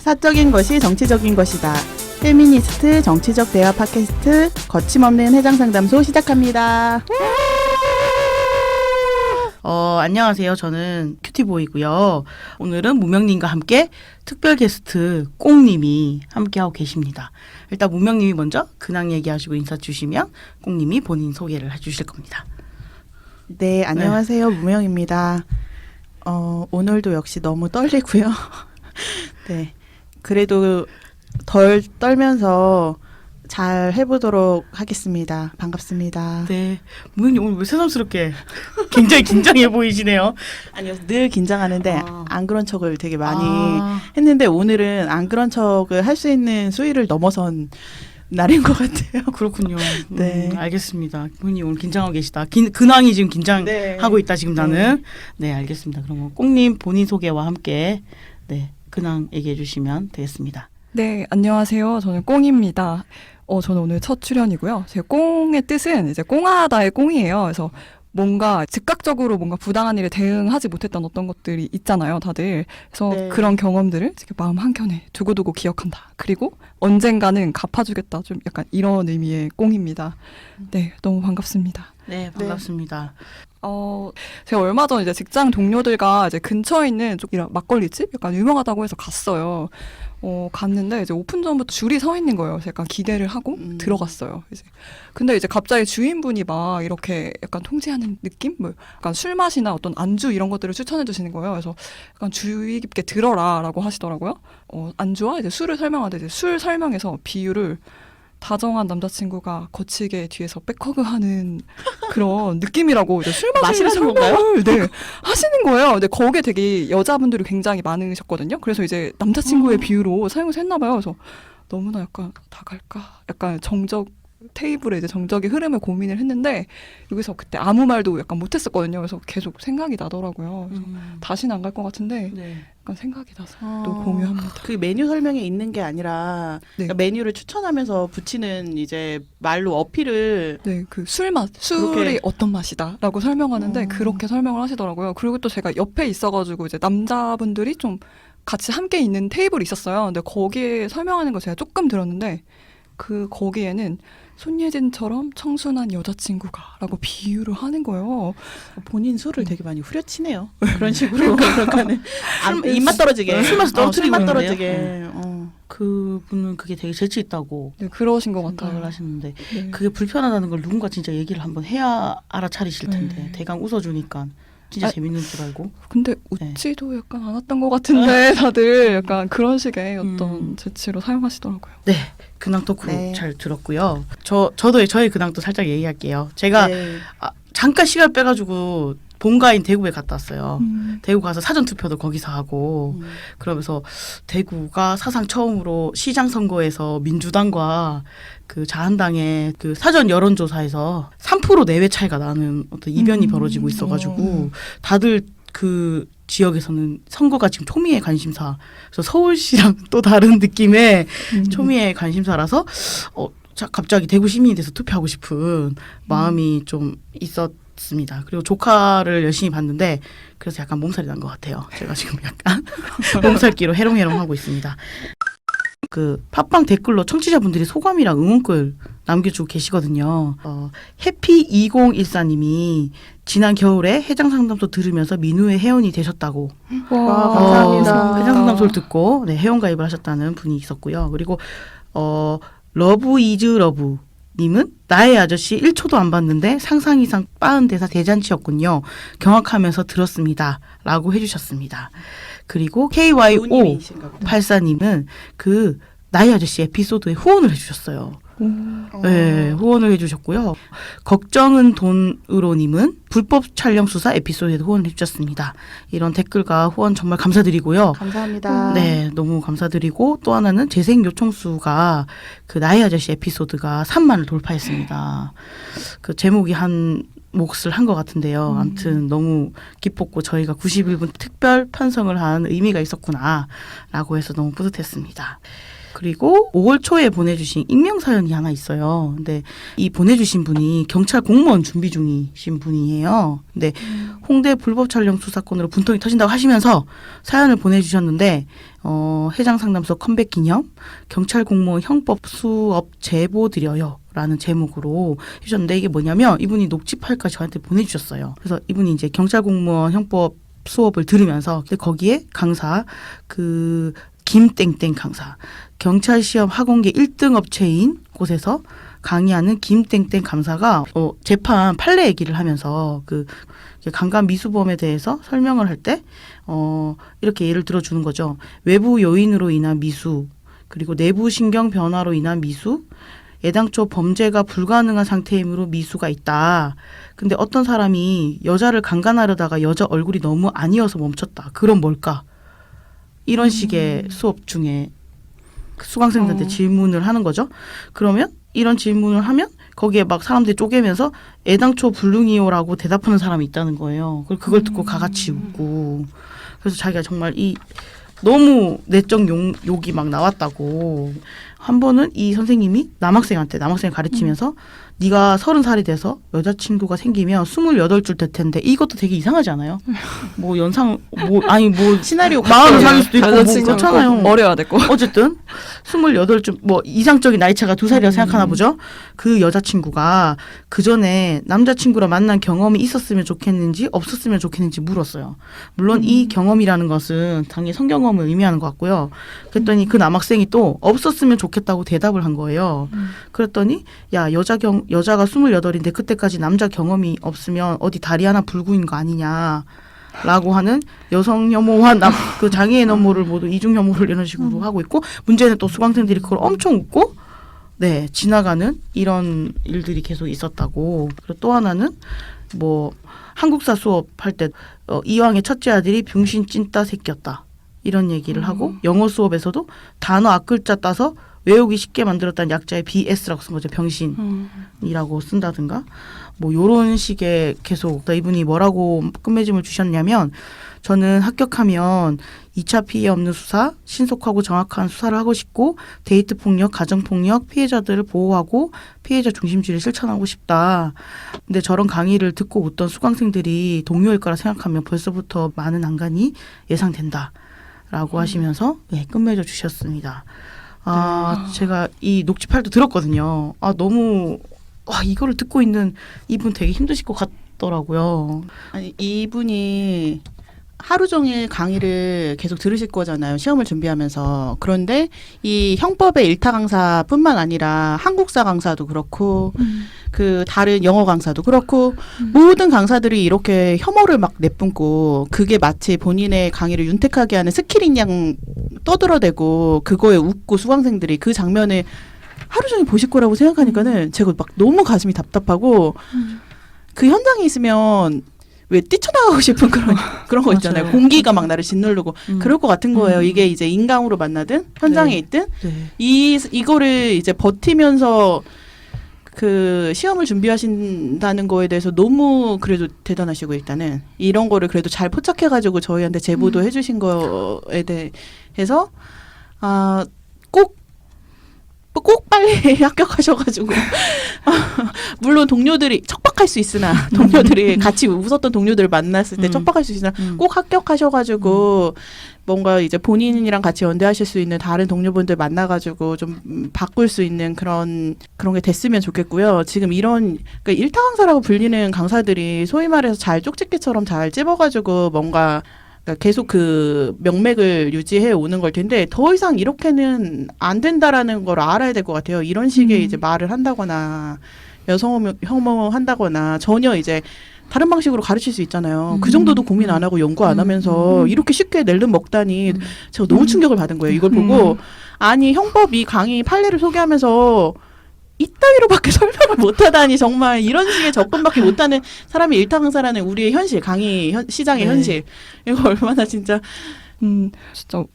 사적인 것이 정치적인 것이다. 페미니스트 정치적 대화 팟캐스트 거침없는 해장상담소 시작합니다. 안녕하세요. 저는 큐티보이고요. 오늘은 무명님과 함께 특별 게스트 꽁님이 함께하고 계십니다. 일단 무명님이 먼저 근황 얘기하시고 인사 주시면 꽁님이 본인 소개를 해주실 겁니다. 네, 안녕하세요. 무명입니다. 오늘도 역시 너무 떨리고요. 네, 그래도 덜 떨면서 잘 해보도록 하겠습니다. 반갑습니다. 네, 무명님 오늘 왜 새삼스럽게 굉장히 긴장해 보이시네요. 아니요, 늘 긴장하는데 안 그런 척을 되게 많이 했는데 오늘은 안 그런 척을 할 수 있는 수위를 넘어선 날인 것 같아요. 그렇군요. 네, 알겠습니다. 무명님 오늘 긴장하고 계시다. 근황이 지금 긴장하고 있다 지금 나는. 네, 알겠습니다. 그럼 꽁님 본인 소개와 함께 근황 얘기해 주시면 되겠습니다. 네, 안녕하세요. 저는 꽁입니다. 저는 오늘 첫 출연이고요. 제 꽁의 뜻은 이제 꽁하다의 꽁이에요. 그래서 뭔가 즉각적으로 뭔가 부당한 일에 대응하지 못했던 어떤 것들이 있잖아요, 다들. 그래서 그런 경험들을 마음 한켠에 두고두고 기억한다. 그리고 언젠가는 갚아주겠다. 좀 약간 이런 의미의 꽁입니다. 네, 너무 반갑습니다. 네, 반갑습니다. 제가 얼마 전 이제 직장 동료들과 이제 근처에 있는 좀 이런 막걸리집 약간 유명하다고 해서 갔어요. 갔는데 이제 오픈 전부터 줄이 서 있는 거예요. 그래서 약간 기대를 하고 들어갔어요. 근데 이제 갑자기 주인분이 막 이렇게 약간 통제하는 느낌? 뭐 약간 술 맛이나 어떤 안주 이런 것들을 추천해 주시는 거예요. 그래서 약간 주의 깊게 들어라라고 하시더라고요. 안주와 이제 술을 설명하는데 이제 술 설명에서 비유를 다정한 남자친구가 거칠게 뒤에서 백허그하는 그런 느낌이라고 이제 술 마시는 건가요? 네, 하시는 거예요. 근데 거기에 되게 여자분들이 굉장히 많으셨거든요. 그래서 이제 남자친구의 비유로 사용해서 했나 봐요. 그래서 너무나 약간 다 갈까? 약간 테이블에 이제 정적의 흐름을 고민을 했는데 여기서 그때 아무 말도 약간 못했었거든요. 그래서 계속 생각이 나더라고요. 그래서 다시는 안 갈 것 같은데 약간 생각이 나서 또 공유합니다. 그 메뉴 설명에 있는 게 아니라 그러니까 메뉴를 추천하면서 붙이는 이제 말로 어필을 그 술이 어떤 맛이다라고 설명하는데 그렇게 설명을 하시더라고요. 그리고 또 제가 옆에 있어가지고 이제 남자분들이 좀 같이 함께 있는 테이블이 있었어요. 근데 거기에 설명하는 거 제가 조금 들었는데 거기에는 손예진처럼 청순한 여자친구가라고 비유를 하는 거예요. 본인 술을 되게 많이 후려치네요. 그런 식으로 그러니까는 입맛 떨어지게 술맛 떨어지게. 그분은 그게 되게 재치 있다고 그러신 것 같아요. 생각을 하시는데 그게 불편하다는 걸 누군가 진짜 얘기를 한번 해야 알아차리실 텐데 대강 웃어주니까 진짜 재밌는 줄 알고. 근데 웃지도 약간 않았던 것 같은데 다들 약간 그런 식의 어떤 재치로 사용하시더라고요. 네, 근황 토크 잘 들었고요. 저도 저의 근황도 살짝 얘기할게요. 제가 잠깐 시간 빼가지고 본가인 대구에 갔다 왔어요. 대구 가서 사전 투표도 거기서 하고 그러면서 대구가 사상 처음으로 시장 선거에서 민주당과 그 자한당의 그 사전 여론조사에서 3% 내외 차이가 나는 어떤 이변이 벌어지고 있어가지고 다들 그 지역에서는 선거가 지금 초미의 관심사. 그래서 서울시랑 또 다른 느낌의 초미의 관심사라서 갑자기 대구 시민이 돼서 투표하고 싶은 마음이 좀 있었습니다. 그리고 조카를 열심히 봤는데 그래서 약간 몸살이 난 것 같아요. 제가 지금 약간 몸살기로 해롱해롱 하고 있습니다. 그 팟빵 댓글로 청취자분들이 소감이랑 응원글 남겨주고 계시거든요. 해피2014님이 지난 겨울에 해장상담소 들으면서 민우의 회원이 되셨다고. 와, 감사합니다. 해장상담소를 듣고 회원가입을 하셨다는 분이 있었고요. 그리고 러브 이즈 러브 님은 나의 아저씨 1초도 안 봤는데 상상 이상 빠은 대사 대잔치였군요. 경악하면서 들었습니다. 라고 해주셨습니다. 그리고 KYO84님은 그 나의 아저씨 에피소드에 후원을 해주셨어요. 네, 후원을 해주셨고요. 걱정은 돈으로님은 불법 촬영 수사 에피소드에도 후원을 해주셨습니다. 이런 댓글과 후원 정말 감사드리고요. 감사합니다. 네, 너무 감사드리고 또 하나는 재생 요청수가 그 나의 아저씨 에피소드가 3만을 돌파했습니다. 그 제목이 한 몫을 한 것 같은데요. 아무튼 너무 기뻤고 저희가 91분 특별 편성을 한 의미가 있었구나라고 해서 너무 뿌듯했습니다. 그리고 5월 초에 보내주신 익명 사연이 하나 있어요. 근데 이 보내주신 분이 경찰 공무원 준비 중이신 분이에요. 근데 홍대 불법 촬영 수사건으로 분통이 터진다고 하시면서 사연을 보내주셨는데 해장 상담소 컴백 기념 경찰 공무원 형법 수업 제보 드려요. 라는 제목으로 해주셨는데 이게 뭐냐면 이분이 녹취 파일까지 저한테 보내주셨어요. 그래서 이분이 이제 경찰 공무원 형법 수업을 들으면서 거기에 강사 김땡땡 강사 경찰 시험 학원계 1등 업체인 곳에서 강의하는 김땡땡 강사가 재판 판례 얘기를 하면서 강간 미수범에 대해서 설명을 할 때 이렇게 예를 들어주는 거죠. 외부 요인으로 인한 미수 그리고 내부 신경 변화로 인한 미수 애당초 범죄가 불가능한 상태이므로 미수가 있다. 근데 어떤 사람이 여자를 강간하려다가 여자 얼굴이 너무 아니어서 멈췄다. 그럼 뭘까? 이런 식의 수업 중에 수강생들한테 질문을 하는 거죠. 그러면 이런 질문을 하면 거기에 막 사람들이 쪼개면서 애당초 불능이요라고 대답하는 사람이 있다는 거예요. 그걸 듣고 가같이 웃고. 그래서 자기가 정말 너무 내적 욕이 막 나왔다고. 한 번은 이 선생님이 남학생을 가르치면서 네가 30살이 돼서 여자친구가 생기면 28줄 될 텐데 이것도 되게 이상하지 않아요? 뭐 시나리오 마음을 사귈 수도 있고 뭐 그렇잖아요. 어려야 되고. 어쨌든 28줄 뭐 이상적인 나이차가 2살이라고 생각하나 보죠. 그 여자친구가 그 전에 남자친구랑 만난 경험이 있었으면 좋겠는지 없었으면 좋겠는지 물었어요. 물론 이 경험이라는 것은 당연히 성경험을 의미하는 것 같고요. 그랬더니 그 남학생이 또 없었으면 좋겠다고 대답을 한 거예요. 그랬더니 야 여자가 28인데 그때까지 남자 경험이 없으면 어디 다리 하나 불구인 거 아니냐. 라고 하는 여성 혐오와 그 장애인 혐오를 모두 이중 혐오를 이런 식으로 하고 있고 문제는 또 수강생들이 그걸 엄청 웃고 지나가는 이런 일들이 계속 있었다고. 그리고 또 하나는 뭐 한국사 수업할 때 이왕의 첫째 아들이 병신 찐따 새끼였다. 이런 얘기를 하고 영어 수업에서도 단어 앞글자 따서 외우기 쉽게 만들었다는 약자의 BS라고 쓴 거죠. 병신이라고 쓴다든가. 뭐 요런 식의 계속 이분이 뭐라고 끝맺음을 주셨냐면 저는 합격하면 2차 피해 없는 수사, 신속하고 정확한 수사를 하고 싶고 데이트 폭력, 가정 폭력, 피해자들을 보호하고 피해자 중심주의를 실천하고 싶다. 근데 저런 강의를 듣고 웃던 수강생들이 동료일 거라 생각하면 벌써부터 많은 난관이 예상된다. 라고 하시면서 끝맺어 주셨습니다. 제가 이 녹취 파일도 들었거든요. 너무 이거를 듣고 있는 이분 되게 힘드실 것 같더라고요. 아니 이분이 하루 종일 강의를 계속 들으실 거잖아요. 시험을 준비하면서. 그런데 이 형법의 일타 강사뿐만 아니라 한국사 강사도 그렇고 그 다른 영어 강사도 그렇고 모든 강사들이 이렇게 혐오를 막 내뿜고 그게 마치 본인의 강의를 윤택하게 하는 스킬인 양 떠들어대고 그거에 웃고 수강생들이 그 장면을 하루 종일 보실 거라고 생각하니까는 제가 막 너무 가슴이 답답하고 그 현장에 있으면 왜 뛰쳐나가고 싶은 그런 거 있잖아요. 공기가 막 나를 짓누르고 그럴 것 같은 거예요. 이게 이제 인강으로 만나든 현장에 있든 이거를 이제 버티면서 그 시험을 준비하신다는 거에 대해서 너무 그래도 대단하시고 일단은 이런 거를 그래도 잘 포착해가지고 저희한테 제보도 해주신 거에 대해서 꼭 빨리 합격하셔가지고 물론 동료들이 척박할 수 있으나 동료들이 같이 웃었던 동료들을 만났을 때 척박할 수 있으나 꼭 합격하셔가지고 뭔가 이제 본인이랑 같이 연대하실 수 있는 다른 동료분들 만나가지고 좀 바꿀 수 있는 그런 게 됐으면 좋겠고요. 지금 이런 그러니까 일타 강사라고 불리는 강사들이 소위 말해서 잘 쪽집게처럼 잘 찝어가지고 뭔가 그러니까 계속 그 명맥을 유지해 오는 걸 텐데 더 이상 이렇게는 안 된다라는 걸 알아야 될 것 같아요. 이런 식의 이제 말을 한다거나 여성 혐오 한다거나 전혀 이제 다른 방식으로 가르칠 수 있잖아요. 그 정도도 고민 안 하고 연구 안 하면서 이렇게 쉽게 낼름 먹다니 제가 너무 충격을 받은 거예요. 이걸 보고 아니 형법이 강의 판례를 소개하면서 이따위로밖에 설명을 못하다니 정말 이런 식의 접근밖에 못하는 사람이 일타 강사라는 우리의 현실, 강의 시장의 현실 이거 얼마나 진짜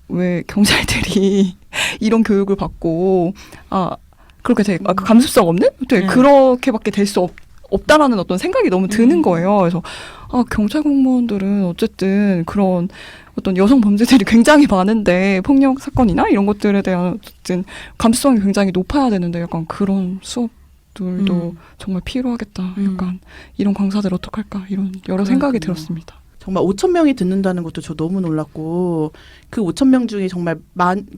왜 경찰들이 이런 교육을 받고 그렇게 되게 감수성 없는? 그렇게밖에 될 수 없다라는 어떤 생각이 너무 드는 거예요. 그래서 경찰 공무원들은 어쨌든 그런 어떤 여성 범죄들이 굉장히 많은데 폭력 사건이나 이런 것들에 대한 어쨌든 감수성이 굉장히 높아야 되는데 약간 그런 수업들도 정말 필요하겠다. 약간 이런 강사들 어떡할까 이런 여러 생각이 들었습니다. 정말 5,000명이 듣는다는 것도 저 너무 놀랐고 그 5,000명 중에 정말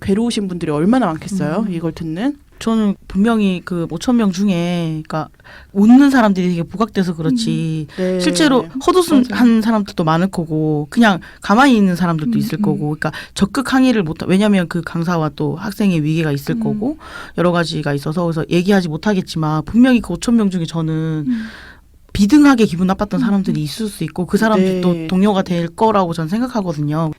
괴로우신 분들이 얼마나 많겠어요. 이걸 듣는. 저는 분명히 그 5,000명 중에 그러니까 웃는 사람들이 되게 부각돼서 그렇지 네. 실제로 헛웃음한 사람들도 많을 거고 그냥 가만히 있는 사람들도 있을 거고 그러니까 적극 항의를 못 왜냐하면 그 강사와 또 학생의 위계가 있을 거고 여러 가지가 있어서 그래서 얘기하지 못하겠지만 분명히 그 5,000명 중에 저는 비등하게 기분 나빴던 사람들이 있을 수 있고 그 사람들도 네. 동료가 될 거라고 저는 생각하거든요.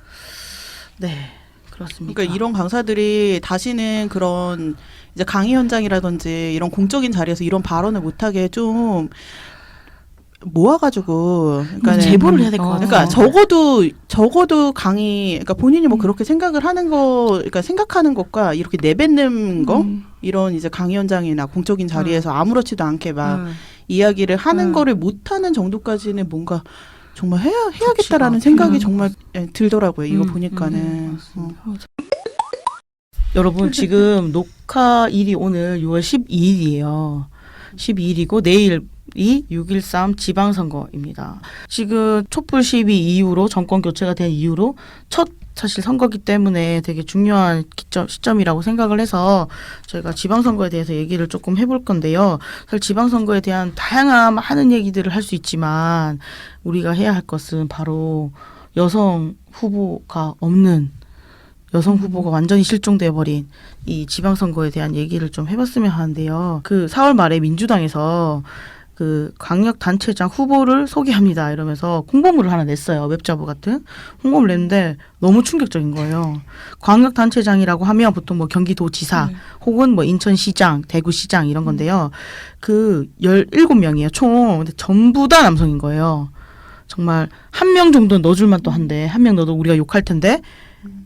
네. 그렇습니다. 그러니까 이런 강사들이 다시는 그런 이제 강의 현장이라든지 이런 공적인 자리에서 이런 발언을 못하게 좀 모아가지고 그러니까 제보를 해야 될 것 같아요. 그러니까 적어도 강의 그러니까 본인이 뭐 그렇게 생각을 하는 거 그러니까 생각하는 것과 이렇게 내뱉는 거 이런 이제 강의 현장이나 공적인 자리에서 아무렇지도 않게 막 이야기를 하는 거를 못하는 정도까지는 뭔가 정말 해야겠다라는 생각이 정말 들더라고요. 이거 보니까는. 여러분 지금 녹화일이 오늘 6월 12일이에요. 12일이고 내일이 6.13 지방선거입니다. 지금 촛불 시위 이후로 정권 교체가 된 이후로 첫 사실 선거기 때문에 되게 중요한 시점이라고 생각을 해서 저희가 지방선거에 대해서 얘기를 조금 해볼 건데요. 사실 지방선거에 대한 다양한 많은 얘기들을 할 수 있지만 우리가 해야 할 것은 바로 여성 후보가 없는 여성 후보가 완전히 실종돼버린 이 지방선거에 대한 얘기를 좀 해봤으면 하는데요. 그 4월 말에 민주당에서 그 광역단체장 후보를 소개합니다 이러면서 홍보물을 하나 냈어요. 웹자보 같은 홍보를 냈는데 너무 충격적인 거예요. 광역단체장이라고 하면 보통 뭐 경기도지사 혹은 뭐 인천시장, 대구시장 이런 건데요. 그 17명이에요 총. 근데 전부 다 남성인 거예요. 정말 한 명 정도는 넣어줄 만도 한데 한 명 넣어도 우리가 욕할 텐데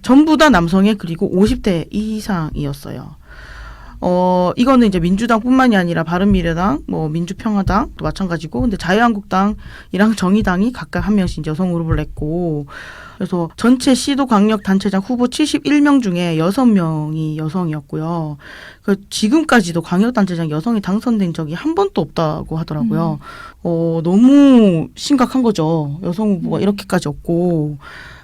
전부 다 남성에 그리고 50대 이상이었어요. 이거는 이제 민주당뿐만이 아니라 바른미래당, 뭐 민주평화당도 마찬가지고, 근데 자유한국당이랑 정의당이 각각 한 명씩 이제 여성 후보를 냈고, 그래서 전체 시도 광역 단체장 후보 71명 중에 6명이 여성이었고요. 지금까지도 광역 단체장 여성이 당선된 적이 한 번도 없다고 하더라고요. 너무 심각한 거죠. 여성 후보가 이렇게까지 없고,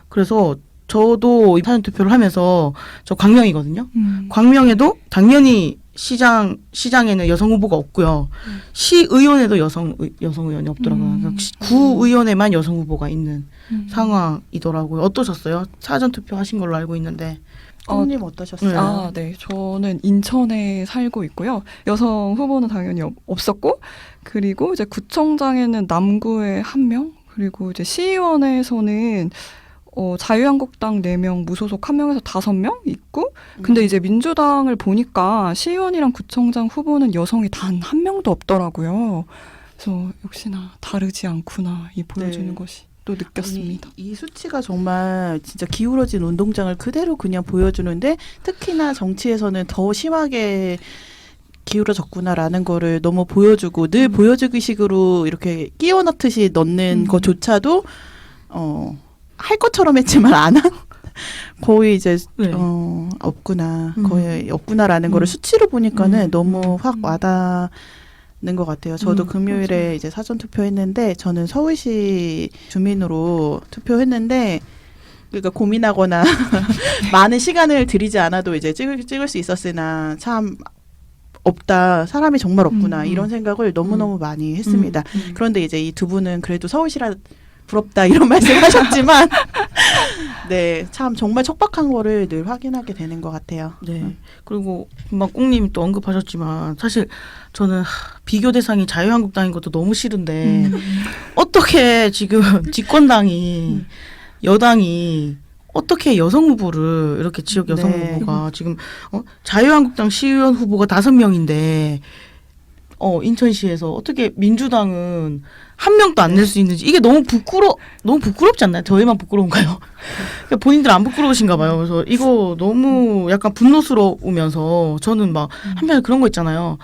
그래서 저도 사전 투표를 하면서 저 광명이거든요. 광명에도 당연히 시장에는 여성 후보가 없고요. 시의원에도 여성 의원이 없더라고요. 구의원에만 여성 후보가 있는 상황이더라고요. 어떠셨어요? 사전 투표 하신 걸로 알고 있는데. 님 어떠셨어요? 네. 저는 인천에 살고 있고요. 여성 후보는 당연히 없었고, 그리고 이제 구청장에는 남구에 1명, 그리고 이제 시의원에서는 자유한국당 4명, 무소속 1명에서 5명 있고, 근데 이제 민주당을 보니까 시의원이랑 구청장 후보는 여성이 단 1명도 없더라고요. 그래서 역시나 다르지 않구나, 이 보여주는 것이 또 느꼈습니다. 이 수치가 정말 진짜 기울어진 운동장을 그대로 그냥 보여주는데, 특히나 정치에서는 더 심하게 기울어졌구나라는 거를 너무 보여주고, 늘 보여주기 식으로 이렇게 끼워 넣듯이 넣는 것조차도, 할 것처럼 했지만 안 한? 거의 이제 없구나. 거의 없구나라는 거를 수치로 보니까는 너무 확 와닿는 것 같아요. 저도 금요일에 이제 사전 투표했는데 저는 서울시 주민으로 투표했는데 그러니까 고민하거나 많은 시간을 들이지 않아도 이제 찍을 수 있었으나 참 없다. 사람이 정말 없구나. 이런 생각을 너무너무 많이 했습니다. 그런데 이제 이 두 분은 그래도 서울시라 부럽다 이런 말씀하셨지만 네, 참 정말 척박한 거를 늘 확인하게 되는 것 같아요. 네. 그리고 금방 꽁님이 또 언급하셨지만 사실 저는 비교 대상이 자유한국당인 것도 너무 싫은데 어떻게 지금 집권당이 여당이 어떻게 여성 후보를 이렇게 지역 여성 후보가 지금 자유한국당 시의원 후보가 5명인데 인천시에서 어떻게 민주당은 한 명도 안 낼 수 있는지 이게 너무 부끄럽지 않나요? 저희만 부끄러운가요? 그러니까 본인들 안 부끄러우신가 봐요. 그래서 이거 너무 약간 분노스러우면서 저는 막 한편에 그런 거 있잖아요.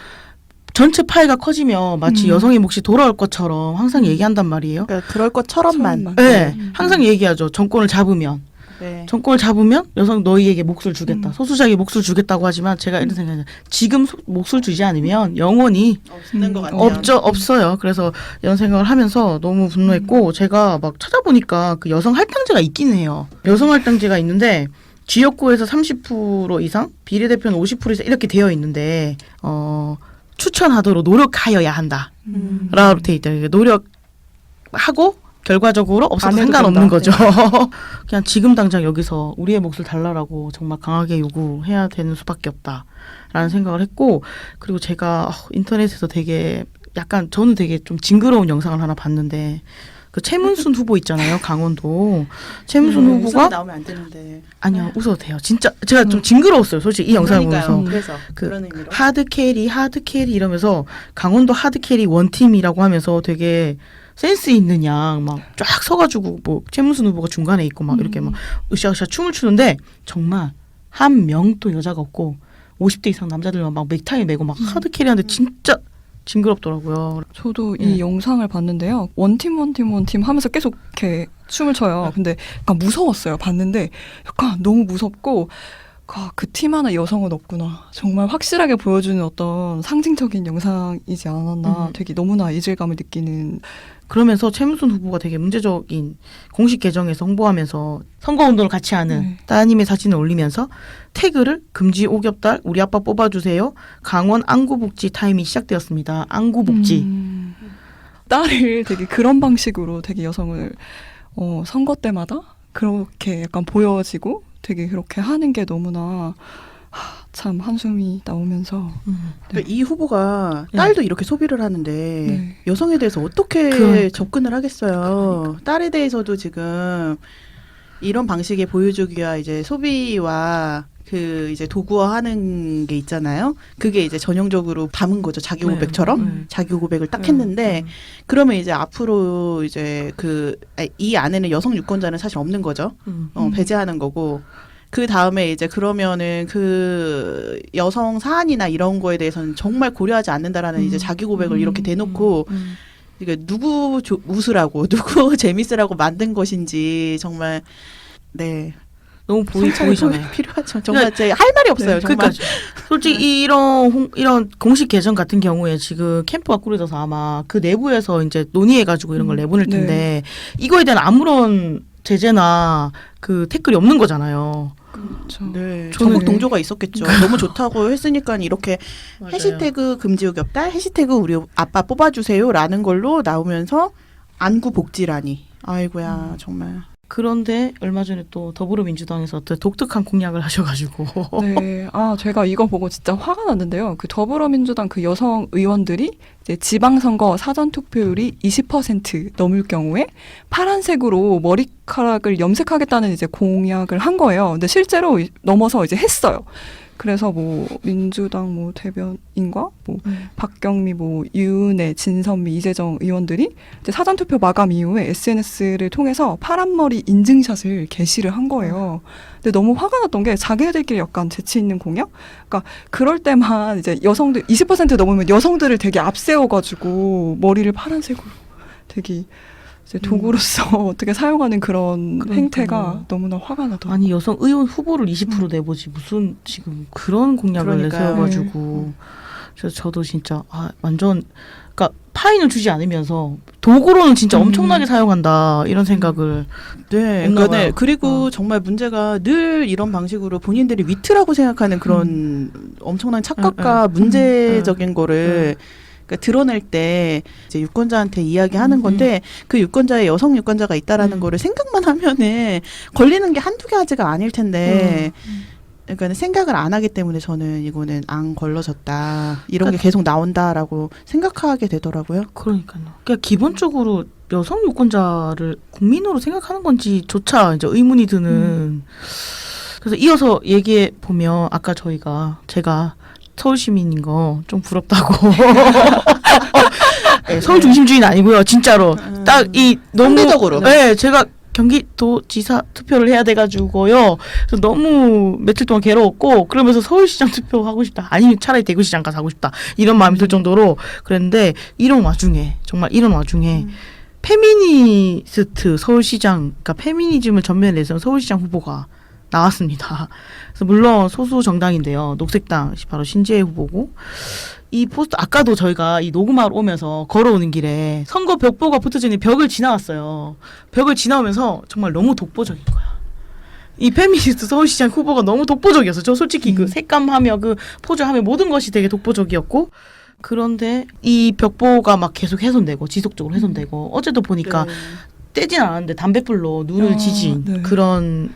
전체 파이가 커지면 마치 여성의 몫이 돌아올 것처럼 항상 얘기한단 말이에요. 그러니까 그럴 것처럼만. 네, 항상 얘기하죠. 정권을 잡으면. 네. 정권을 잡으면 여성 너희에게 몫을 주겠다. 소수자에게 몫을 주겠다고 하지만 제가 이런 생각해요. 지금 몫을 주지 않으면 영원히 없는 것 같아요. 없어요. 그래서 이런 생각을 하면서 너무 분노했고 제가 막 찾아보니까 그 여성 할당제가 있긴 해요. 여성 할당제가 있는데 지역구에서 30% 이상, 비례대표는 50% 이상 이렇게 되어 있는데 추천하도록 노력하여야 한다. 라고 돼 있다. 노력하고 결과적으로 없어도 상관없는 거죠. 그냥 지금 당장 여기서 우리의 몫을 달라라고 정말 강하게 요구해야 되는 수밖에 없다라는 생각을 했고 그리고 제가 인터넷에서 되게 약간 저는 되게 좀 징그러운 영상을 하나 봤는데 그 최문순 후보 있잖아요. 강원도 최문순 후보가 나오면 안 되는데. 아니요 웃어도 돼요. 진짜 제가 좀 징그러웠어요. 솔직히 이 영상을 보면서 그래서 그 그런 의미로. 하드 캐리 이러면서 강원도 하드 캐리 원팀이라고 하면서 되게 센스 있는 양 막 쫙 서가지고 뭐 최문순 후보가 중간에 있고 막 이렇게 막 으쌰으쌰 춤을 추는데 정말 한 명도 여자가 없고 50대 이상 남자들만 막 넥타이 메고 막 하드 캐리하는데 진짜 징그럽더라고요. 저도 이 영상을 봤는데요. 원팀 하면서 계속 이렇게 춤을 춰요. 근데 약간 무서웠어요. 봤는데 약간 너무 무섭고 그 팀 안에 여성은 없구나. 정말 확실하게 보여주는 어떤 상징적인 영상이지 않았나. 되게 너무나 이질감을 느끼는. 그러면서 최문순 후보가 되게 문제적인 공식 계정에서 홍보하면서 선거운동을 같이 하는 따님의 사진을 올리면서 태그를 금지 오겹달 우리 아빠 뽑아주세요. 강원 안구복지 타임이 시작되었습니다. 안구복지. 딸을 되게 그런 방식으로 되게 여성을 선거 때마다 그렇게 약간 보여지고 되게 그렇게 하는 게 너무나 참 한숨이 나오면서 그러니까 이 후보가 딸도 이렇게 소비를 하는데 여성에 대해서 어떻게 그러니까. 접근을 하겠어요. 그러니까. 딸에 대해서도 지금 이런 방식의 보여주기와 이제 소비와 그 이제 도구화하는 게 있잖아요. 그게 이제 전형적으로 담은 거죠. 자기 고백처럼 자기 고백을 딱 했는데 그러면 이제 앞으로 이제 이 안에는 여성 유권자는 사실 없는 거죠. 배제하는 거고. 그 다음에 이제 그러면은 그 여성 사안이나 이런 거에 대해서는 정말 고려하지 않는다라는 이제 자기 고백을 이렇게 대놓고 이게 누구 웃으라고 누구 재밌으라고 만든 것인지 정말 너무 보이잖아요. 필요하죠. 정말 제 할 말이 없어요. 정말. 그러니까 솔직히 이런 공식 계정 같은 경우에 지금 캠프가 꾸려져서 아마 그 내부에서 이제 논의해가지고 이런 걸 내보낼 텐데 이거에 대한 아무런 제재나 그 댓글이 없는 거잖아요. 그렇죠. 네, 전국 동조가 있었겠죠. 너무 좋다고 했으니까 이렇게 맞아요. 해시태그 금지오겹달, 해시태그 우리 아빠 뽑아주세요라는 걸로 나오면서 안구복지라니. 아이고야 정말. 그런데 얼마 전에 또 더불어민주당에서 또 독특한 공약을 하셔가지고. 네, 제가 이거 보고 진짜 화가 났는데요. 그 더불어민주당 그 여성 의원들이 이제 지방선거 사전투표율이 20% 넘을 경우에 파란색으로 머리카락을 염색하겠다는 이제 공약을 한 거예요. 근데 실제로 넘어서 이제 했어요. 그래서 뭐 민주당 뭐 대변인과 뭐 박경미 뭐 유은혜 진선미 이재정 의원들이 이제 사전투표 마감 이후에 SNS를 통해서 파란머리 인증샷을 게시를 한 거예요. 근데 너무 화가 났던 게 자기네들끼리 약간 재치 있는 공약? 그러니까 그럴 때만 이제 여성들 20% 넘으면 여성들을 되게 앞세워가지고 머리를 파란색으로 되게 이제 도구로서 어떻게 사용하는 그런 행태가 너무나 화가 나더라고요. 아니 여성 의원 후보를 20% 내보지 무슨 지금 그런 공약을 내세워가지고 그래서 저도 진짜 완전 그러니까 파인을 주지 않으면서 도구로는 진짜 엄청나게 사용한다 이런 생각을 그러니까 그리고 정말 문제가 늘 이런 방식으로 본인들이 위트라고 생각하는 그런 엄청난 착각과 문제적인 거를 그러니까 드러낼 때 이제 유권자한테 이야기하는 건데 그 유권자에 여성 유권자가 있다라는 거를 생각만 하면은 걸리는 게 한두 가지가 아닐 텐데 그러니까 생각을 안 하기 때문에 저는 이거는 안 걸러졌다 이런 게 계속 나온다라고 생각하게 되더라고요. 그러니까요. 그러니까 기본적으로 여성 유권자를 국민으로 생각하는 건지조차 이제 의문이 드는. 그래서 이어서 얘기해 보면 아까 제가 서울 시민인 거 좀 부럽다고. 서울 중심주의는 아니고요. 진짜로 딱 이 너무 상대적으로. 네, 제가 경기도지사 투표를 해야 돼가지고요. 그래서 너무 며칠 동안 괴로웠고 그러면서 서울시장 투표하고 싶다. 아니면 차라리 대구시장 가서 하고 싶다. 이런 마음이 들 정도로 그랬는데 이런 와중에 페미니스트 서울시장, 그러니까 페미니즘을 전면에 내세운 서울시장 후보가 나왔습니다. 그래서 물론 소수 정당인데요. 녹색당 바로 신재혜 후보고 이 포스터 아까도 저희가 이 녹음하러 오면서 걸어오는 길에 선거 벽보가 붙어져 있는 벽을 지나왔어요. 벽을 지나오면서 정말 너무 독보적인 거야. 이 페미니스트 서울시장 후보가 너무 독보적이었어요. 저 솔직히 그 색감하며 그 포즈하며 모든 것이 되게 독보적이었고 그런데 이 벽보가 막 계속 훼손되고 지속적으로 훼손되고 어제도 보니까 떼진 않았는데 담뱃불로 눈을 지진 네. 그런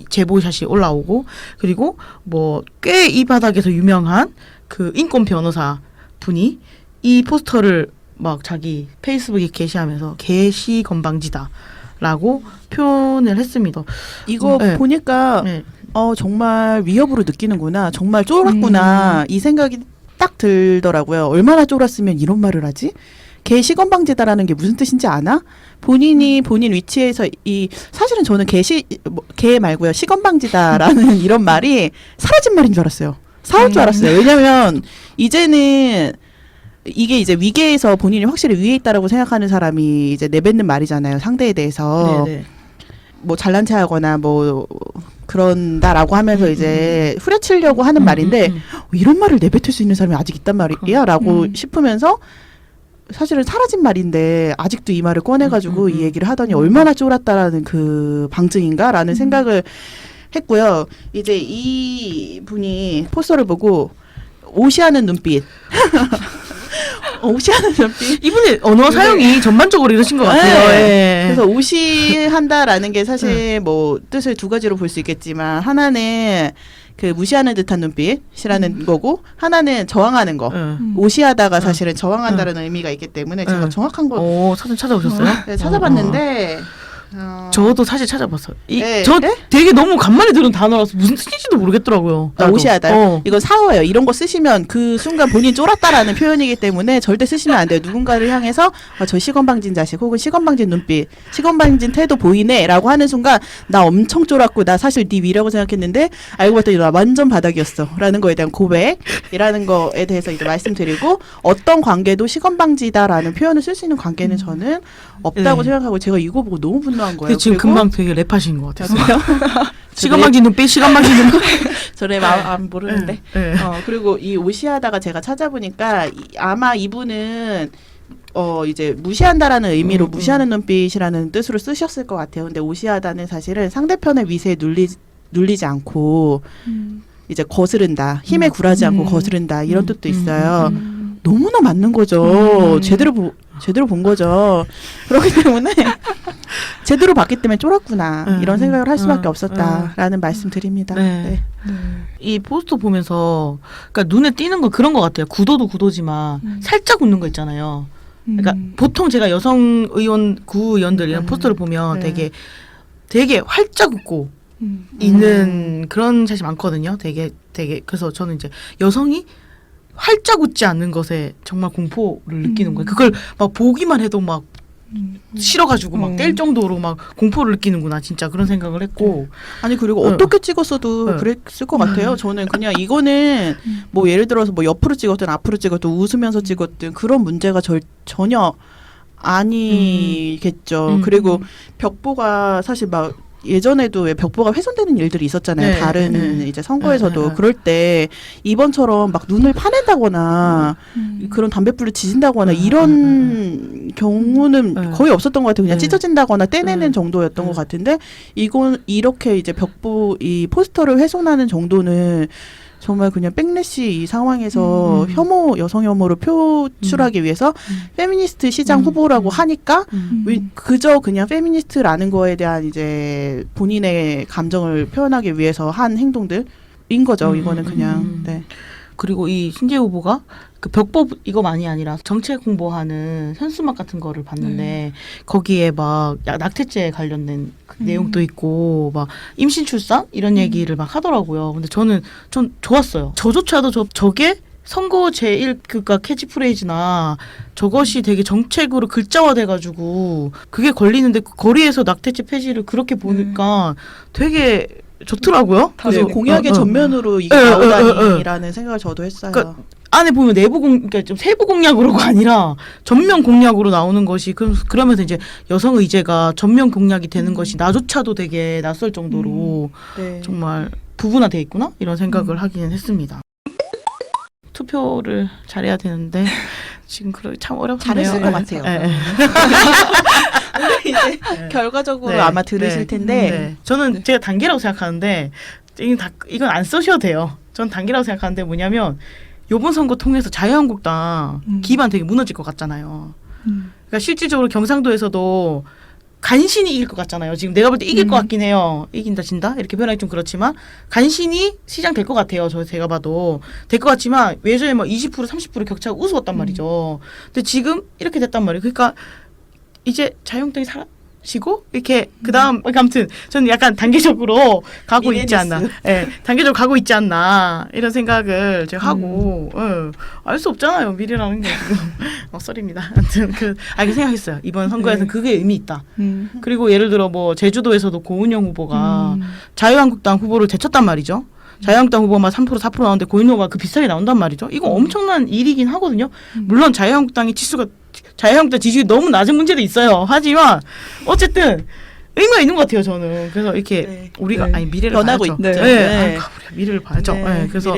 제보샷이 올라오고 그리고 뭐 꽤 이 바닥에서 유명한 그 인권 변호사 분이 이 포스터를 막 자기 페이스북에 게시하면서 게시 건방지다라고 표현을 했습니다. 이거 네. 보니까 네. 정말 위협으로 느끼는구나. 정말 쫄았구나. 이 생각이 딱 들더라고요. 얼마나 쫄았으면 이런 말을 하지? 개 시건방지다라는 게 무슨 뜻인지 아나? 본인이 본인 위치에서 사실은 저는 개 말고요. 시건방지다라는 이런 말이 사라진 말인 줄 알았어요. 사올 줄 알았어요. 왜냐면 이제는 이게 이제 위계에서 본인이 확실히 위에 있다라고 생각하는 사람이 이제 내뱉는 말이잖아요. 상대에 대해서. 네네. 뭐 잘난 체하거나 뭐 그런다라고 하면서 이제 후려치려고 하는 말인데 이런 말을 내뱉을 수 있는 사람이 아직 있단 말이야 라고 싶으면서 사실은 사라진 말인데 아직도 이 말을 꺼내가지고 이 얘기를 하더니 얼마나 쫄았다라는 그 방증인가라는 생각을 했고요. 이제 이 분이 포스터를 보고 오시하는 눈빛 오시하는 눈빛 이분의 언어 사용이 전반적으로 이러신 것 같아요. 네. 그래서 오시한다라는 게 사실 뭐 뜻을 두 가지로 볼 수 있겠지만 하나는 그 무시하는 듯한 눈빛이라는 거고 하나는 저항하는 거. 오시하다가 사실은 저항한다는 의미가 있기 때문에 제가 정확한 거 사진 찾아보셨어요? 네, 찾아봤는데 저도 사실 찾아봤어요. 네. 저 네? 되게 너무 간만에 들은 단어라서 무슨 뜻인지도 모르겠더라고요. 나도. 오시하다. 이건 사워요. 이런 거 쓰시면 그 순간 본인 쫄았다라는 표현이기 때문에 절대 쓰시면 안 돼요. 누군가를 향해서 저 시건방진 자식 혹은 시건방진 눈빛, 시건방진 태도 보이네라고 하는 순간 나 엄청 쫄았고 나 사실 네 위라고 생각했는데 알고 봤더니 나 완전 바닥이었어라는 거에 대한 고백이라는 거에 대해서 이제 말씀드리고 어떤 관계도 시건방지다라는 표현을 쓸 수 있는 관계는 저는 없다고 생각하고 제가 이거 보고 너무 분노한 거예요. 지금 그리고 금방 되게 랩하신 것 같았어요. 저도요? 시간방진 눈빛, 시간방진 눈빛. 저의 마음 모르는데. 네. 그리고 이 오시하다가 제가 찾아보니까 아마 이분은 이제 무시한다라는 의미로 무시하는 눈빛이라는 뜻으로 쓰셨을 것 같아요. 근데 오시하다는 사실은 상대편의 위세에 눌리지 않고 이제 거스른다. 힘에 굴하지 않고 거스른다. 이런 뜻도 있어요. 너무나 맞는 거죠. 제대로 본 거죠. 그렇기 때문에 제대로 봤기 때문에 쫄았구나. 이런 생각을 할 수밖에 없었다라는 말씀 드립니다. 네. 네. 이 포스터 보면서 그러니까 눈에 띄는 건 그런 것 같아요. 구도도 구도지만 살짝 웃는 거 있잖아요. 그러니까 보통 제가 여성 의원 구의원들 이런 포스터를 보면 되게 활짝 웃고 있는 그런 샷이 많거든요. 되게 그래서 저는 이제 여성이 활짝 웃지 않는 것에 정말 공포를 느끼는 거예요. 그걸 막 보기만 해도 막 싫어가지고 막 뗄 정도로 막 공포를 느끼는구나 진짜 그런 생각을 했고 아니 그리고 어떻게 찍었어도 그랬을 것 같아요. 저는 그냥 이거는 뭐 예를 들어서 뭐 옆으로 찍었든 앞으로 찍었든 웃으면서 찍었든 그런 문제가 전혀 아니겠죠. 그리고 벽보가 사실 막 예전에도 왜 벽보가 훼손되는 일들이 있었잖아요. 네, 다른 이제 선거에서도 그럴 때 이번처럼 막 눈을 파낸다거나 그런 담뱃불을 지진다거나 이런 경우는 거의 없었던 것 같아요. 그냥 찢어진다거나 떼내는 정도였던 것 같은데 이건 이렇게 이제 벽보 이 포스터를 훼손하는 정도는 정말 그냥 백래시 이 상황에서 여성 혐오를 표출하기 위해서 페미니스트 시장 후보라고 하니까 그저 그냥 페미니스트라는 거에 대한 이제 본인의 감정을 표현하기 위해서 한 행동들인 거죠. 이거는 그냥 네. 그리고 이 신재 후보가 그 벽보 이거만이 아니라 정책 홍보하는 현수막 같은 거를 봤는데 거기에 막 낙태죄에 관련된 그 내용도 있고 막 임신 출산 이런 얘기를 막 하더라고요. 근데 전 좋았어요. 저조차도 저게 선거 제1 그니까 캐치프레이즈나 저것이 되게 정책으로 글자화돼가지고 그게 걸리는데 그 거리에서 낙태죄 폐지를 그렇게 보니까 되게 좋더라고요. 그래서 네. 공약의 전면으로 이게 나오다니라는 생각을 저도 했어요. 그러니까 안에 보면 그러니까 좀 세부 공약으로가 아니라 전면 공약으로 나오는 것이 그러면서 이제 여성 의제가 전면 공약이 되는 것이 나조차도 되게 낯설 정도로 네. 정말 부분화돼 있구나 이런 생각을 하기는 했습니다. 투표를 잘해야 되는데 지금 참 어렵네요. 잘했을 것 같아요. 네. 이제 결과적으로 네. 아마 들으실 텐데 네. 저는 제가 단계라고 생각하는데 이건 안 써셔도 돼요. 전 단계라고 생각하는데 뭐냐면 이번 선거 통해서 자유한국당 기반 되게 무너질 것 같잖아요. 그러니까 실질적으로 경상도에서도 간신히 이길 것 같잖아요. 지금 내가 볼 때 이길 것 같긴 해요. 이긴다 진다 이렇게 표현하기 좀 그렇지만 간신히 시장 될 것 같아요. 제가 봐도 될 것 같지만 예전에 뭐 20% 30% 격차가 우스웠단 말이죠. 근데 지금 이렇게 됐단 말이에요. 그러니까 이제 자유한국당이 사라지고 이렇게 그다음 아무튼 저는 약간 단계적으로 가고 있지 않나. 예, 단계적으로 가고 있지 않나 이런 생각을 제가 하고 알 수 없잖아요. 미래라는 게 지금 썰입니다. 아무튼 그 생각했어요. 이번 선거에서는 그게 의미 있다. 그리고 예를 들어 뭐 제주도에서도 고은영 후보가 자유한국당 후보를 제쳤단 말이죠. 자유한국당 후보만 3% 4% 나오는데 고은영 후보가 그 비슷하게 나온단 말이죠. 이거 엄청난 일이긴 하거든요. 물론 자유한국당 지지율이 너무 낮은 문제도 있어요. 하지만 어쨌든 의미가 있는 것 같아요. 저는 그래서 이렇게 우리가 미래를 변하고 봐야죠. 있죠. 우리가 미래를 봐야죠. 그래서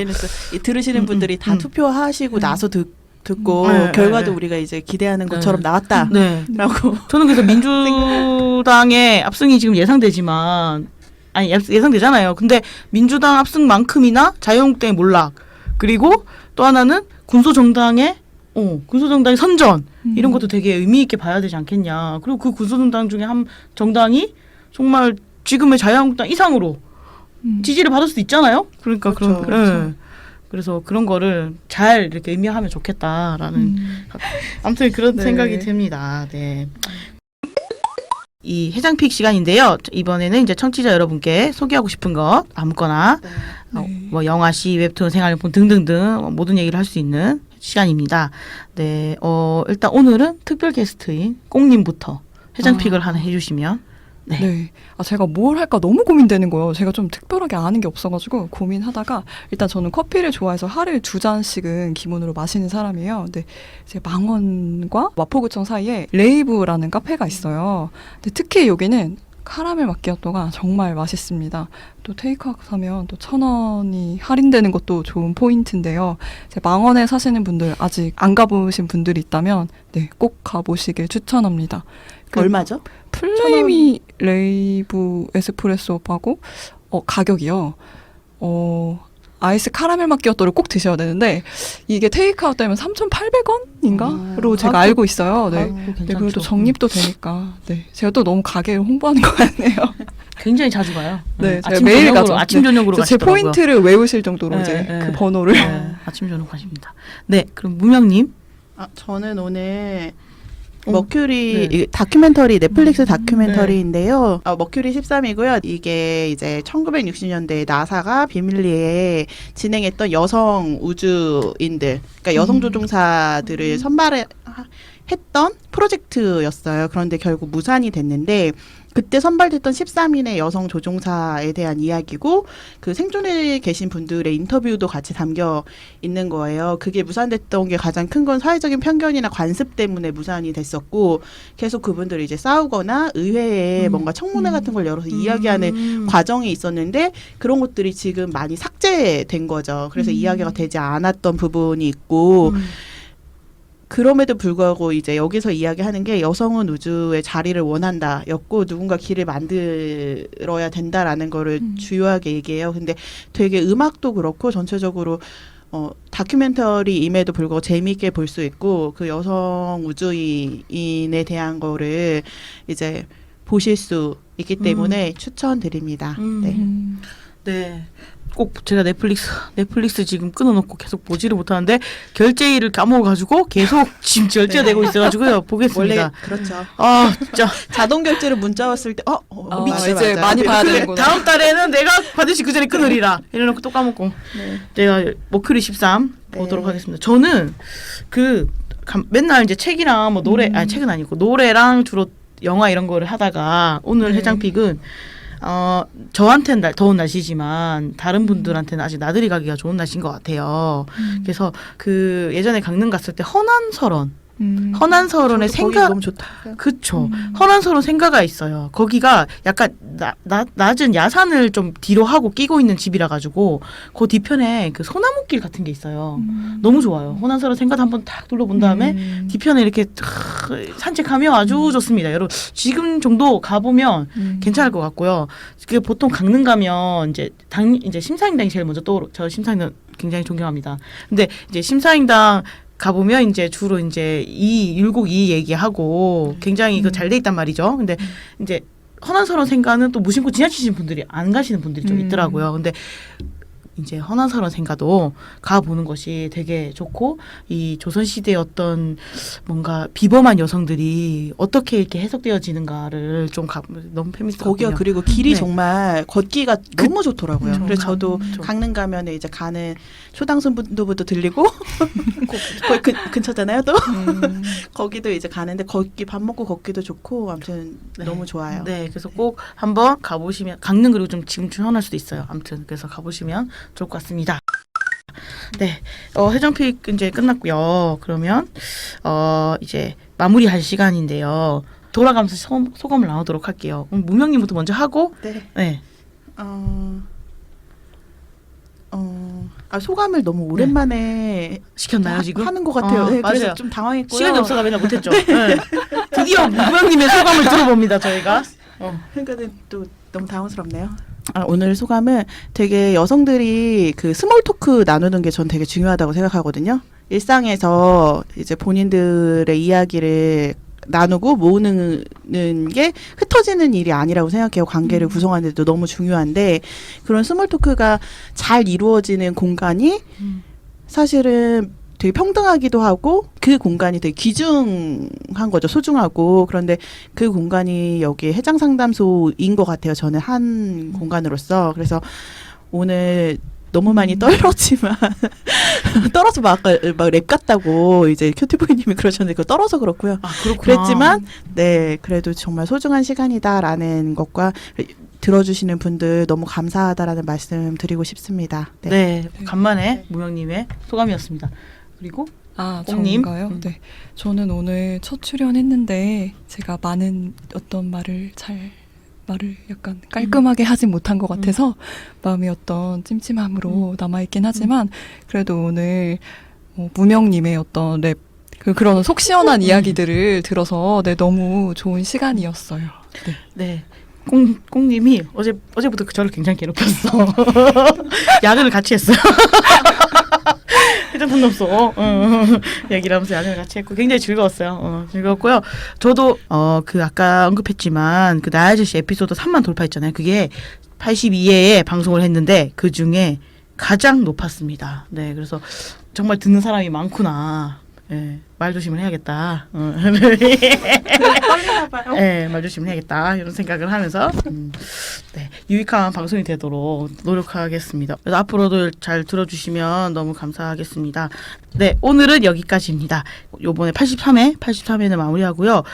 들으시는 분들이 다 투표하시고 나서 듣고 결과도 우리가 이제 기대하는 것처럼 나왔다라고. 저는 그래서 민주당의 압승이 지금 예상되지만 예상되잖아요. 근데 민주당 압승만큼이나 자유한국당의 몰락 그리고 또 하나는 군소정당의 선전 이런 것도 되게 의미 있게 봐야 되지 않겠냐. 그리고 그 군소정당 중에 한 정당이 정말 지금의 자유한국당 이상으로 지지를 받을 수도 있잖아요. 그러니까 그렇죠. 그래서 그런 거를 잘 이렇게 의미하면 좋겠다라는 아무튼 그런 생각이 듭니다. 네. 이 해장픽 시간인데요. 이번에는 이제 청취자 여러분께 소개하고 싶은 것 아무거나 뭐 영화, 시, 웹툰, 생활용품 등등등 모든 얘기를 할 수 있는 시간입니다. 네, 일단 오늘은 특별 게스트인 꽁님부터 해장픽을 하나 해주시면. 네. 제가 뭘 할까 너무 고민되는 거예요. 제가 좀 특별하게 아는 게 없어가지고 고민하다가 일단 저는 커피를 좋아해서 하루에 2잔씩은 기본으로 마시는 사람이에요. 근데 이제 망원과 마포구청 사이에 레이브라는 카페가 있어요. 근데 특히 여기는 카라멜 마키아토가 정말 맛있습니다. 또 테이크아웃 하면 또 1,000원이 할인되는 것도 좋은 포인트인데요. 이제 망원에 사시는 분들 아직 안 가보신 분들이 있다면 꼭 가보시길 추천합니다. 얼마죠? 플레이미 레이브 에스프레소하고 가격이요. 아이스 카라멜 마키아토를 꼭 드셔야 되는데 이게 테이크아웃 되면 3,800원인가로 제가 알고 있어요. 네. 그리고 또 적립도 되니까. 네. 제가 또 너무 가게를 홍보하는 것 같네요. 굉장히 자주 가요. 네, 제가 매일 가죠. 아침 저녁으로 제 가시더라고요. 포인트를 외우실 정도로 이제 그 번호를. 아침 저녁 가십니다. 네, 그럼 무명님. 저는 오늘 머큐리 다큐멘터리 넷플릭스 다큐멘터리인데요. 머큐리 13이고요. 이게 이제 1960년대에 나사가 비밀리에 진행했던 여성 우주인들, 그러니까 여성 조종사들을 선발했던 프로젝트였어요. 그런데 결국 무산이 됐는데 그때 선발됐던 13인의 여성 조종사에 대한 이야기고 그 생존해 계신 분들의 인터뷰도 같이 담겨 있는 거예요. 그게 무산됐던 게 가장 큰 건 사회적인 편견이나 관습 때문에 무산이 됐었고 계속 그분들이 이제 싸우거나 의회에 뭔가 청문회 같은 걸 열어서 이야기하는 과정이 있었는데 그런 것들이 지금 많이 삭제된 거죠. 그래서 이야기가 되지 않았던 부분이 있고 그럼에도 불구하고 이제 여기서 이야기하는 게 여성은 우주의 자리를 원한다였고 누군가 길을 만들어야 된다라는 거를 주요하게 얘기해요. 근데 되게 음악도 그렇고 전체적으로 다큐멘터리임에도 불구하고 재미있게 볼 수 있고 그 여성 우주인에 대한 거를 이제 보실 수 있기 때문에 추천드립니다. 네. 네. 꼭 제가 넷플릭스 지금 끊어놓고 계속 보지를 못하는데 결제일을 까먹어가지고 계속 지금 결제되고 있어가지고요. 보겠습니다. 원래 그렇죠. 아 진짜 자동 결제로 문자 왔을 때 이제 맞아. 많이 봐야 그래, 되는구나. 다음 달에는 내가 받으시 그 전에 끊으리라 이래놓고 또 까먹고 네. 내가 머큐리 13 보도록 네. 하겠습니다. 저는 맨날 이제 책이랑 뭐 노래 책은 아니고 노래랑 주로 영화 이런 거를 하다가 오늘 네. 해장픽은 저한테는 더운 날씨지만 다른 분들한테는 아직 나들이 가기가 좋은 날씨인 것 같아요. 그래서 그 예전에 강릉 갔을 때 허난서론의 저도 거기 생가 너무 좋다. 그쵸. 허난서론 생가가 있어요. 거기가 약간 낮은 야산을 좀 뒤로 하고 끼고 있는 집이라 가지고 그 뒤편에 그 소나무길 같은 게 있어요. 너무 좋아요. 허난서론 생가도 한번 딱 둘러본 다음에 뒤편에 이렇게 산책하면 아주 좋습니다. 여러분 지금 정도 가보면 괜찮을 것 같고요. 그 보통 강릉 가면 이제 심사임당이 제일 먼저 저 심사임당 굉장히 존경합니다. 근데 이제 심사임당 가보면 이제 주로 이제 율곡 2 얘기하고 굉장히 그 잘 돼 있단 말이죠. 근데 이제 허난서론 생가는 또 무심코 지나치시는 분들이 안 가시는 분들이 좀 있더라고요. 근데 이제 허난서론 생가도 가보는 것이 되게 좋고 이 조선시대의 어떤 뭔가 비범한 여성들이 어떻게 이렇게 해석되어지는가를 좀 너무 페미니스트거든요. 거기가 그리고 길이 네. 정말 걷기가 너무 좋더라고요. 그쵸. 그래서 저도 그쵸. 강릉 가면 이제 가는 초당순부도 들리고 거기 근처잖아요. 또 거기도 이제 가는데 거기 밥 먹고 걷기도 좋고 아무튼 네. 너무 좋아요. 네, 그래서 꼭 한번 가보시면 강릉 그리고 좀 지금 추천할 수도 있어요. 아무튼 그래서 가보시면 좋을 것 같습니다. 네, 해장픽 이제 끝났고요. 그러면 이제 마무리할 시간인데요. 돌아가면서 소감을 나누도록 할게요. 무명님부터 먼저 하고, 네. 네, 소감을 너무 오랜만에 시켰나요 지금? 하는 것 같아요. 네, 그래서 맞아요. 좀 당황했고요. 시간이 없어서 맨날 못했죠. 네. 드디어 무명님의 소감을 들어봅니다 저희가. 그러니까 또 너무 당황스럽네요. 오늘 소감은 되게 여성들이 그 스몰 토크 나누는 게 전 되게 중요하다고 생각하거든요. 일상에서 이제 본인들의 이야기를 나누고 모으는 게 흩어지는 일이 아니라고 생각해요. 관계를 구성하는 데도 너무 중요한데 그런 스몰 토크가 잘 이루어지는 공간이 사실은 되게 평등하기도 하고 그 공간이 되게 귀중한 거죠. 소중하고. 그런데 그 공간이 여기 해장 상담소인 것 같아요. 저는 한 공간으로서. 그래서 오늘 너무 많이 떨었지만 떨어서 막 랩 같다고 이제 큐티보이님이 그러셨는데 그거 떨어서 그렇고요. 그렇구나. 그랬지만 네 그래도 정말 소중한 시간이다라는 것과 들어주시는 분들 너무 감사하다라는 말씀 드리고 싶습니다. 네, 간만에 무명님의 소감이었습니다. 그리고 꽁님. 저인가요? 네. 저는 오늘 첫 출연했는데 제가 많은 어떤 말을 약간 깔끔하게 하진 못한 것 같아서 마음이 어떤 찜찜함으로 남아있긴 하지만 그래도 오늘 무명님의 어떤 랩 그런 속 시원한 이야기들을 들어서 너무 좋은 시간이었어요. 네. 네. 꽁님이 어제부터 저를 굉장히 괴롭혔어. 야근을 같이 했어요. 휴대폰도 없어. 얘기를 하면서 야근을 같이 했고 굉장히 즐거웠어요. 즐거웠고요. 저도 그 아까 언급했지만 그 나의 아저씨 에피소드 3만 돌파했잖아요. 그게 82회에 방송을 했는데 그 중에 가장 높았습니다. 네, 그래서 정말 듣는 사람이 많구나. 네, 말 조심을 해야겠다. 떨리나 봐요. 네, 말 조심을 해야겠다. 이런 생각을 하면서 네, 유익한 방송이 되도록 노력하겠습니다. 그래서 앞으로도 잘 들어주시면 너무 감사하겠습니다. 네, 오늘은 여기까지입니다. 요번에 83회는 마무리하고요.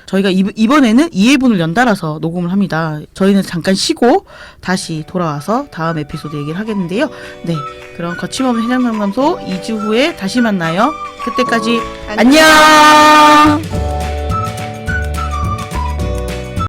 저희가 이번에는 2회분을 연달아서 녹음을 합니다. 저희는 잠깐 쉬고 다시 돌아와서 다음 에피소드 얘기를 하겠는데요. 네, 그럼 거침없는 해장상담소 2주 후에 다시 만나요. 그때까지 안녕!